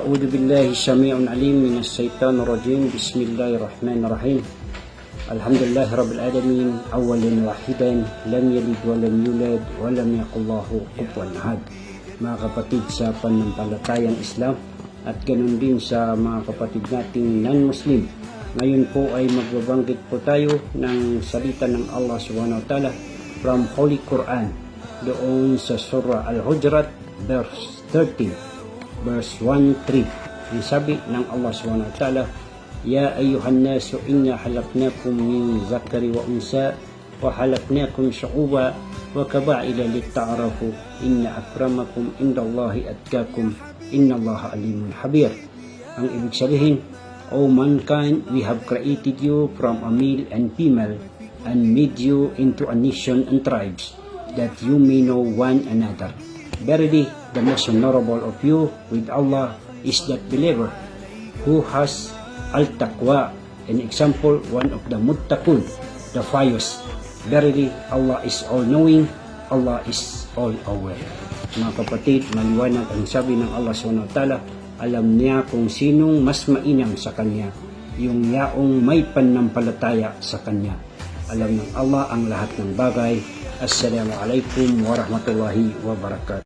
أعوذ بالله السميع العليم من الشيطان الرجيم. بسم الله الرحمن الرحيم. الحمد لله رب العالمين أولا واحدا لم يلد ولم يولد ولم يكن له كفوا أحد. Mga kapatid sa pananampalatayang Islam at ganun din sa mga kapatid nating non-Muslim, ngayon po ay magbabanggit po tayo ng salita ng Allah subhanahu wa ta'ala from Holy Quran doon sa Surah Al-Hujurat verse 13 verse 1-3. Ang sabi ng Allah subhanahu wa ta'ala, Ya ayuhan nasu inna halaknakum min zakari wa unsa wa halaknakum syu'uba wa kaba'ila litta'arafu inna akramakum indallahi atkakum innallaha alimun habir. Ang ibig sabihin, O mankind, we have created you from a male and female and made you into a nation and tribes that you may know one another. Verily, the most honorable of you with Allah is that believer who has al-taqwa, an example, one of the muttaqun, the pious. Verily, Allah is all-knowing, Allah is all-aware. Mga kapatid, maliwanag ang sabi ng Allah subhanahu wa ta'ala, alam niya kung sinong mas mainam sa Kanya, yung yaong may pananampalataya sa Kanya. Alam ng Allah ang lahat ng bagay. Assalamualaikum warahmatullahi wabarakatuh.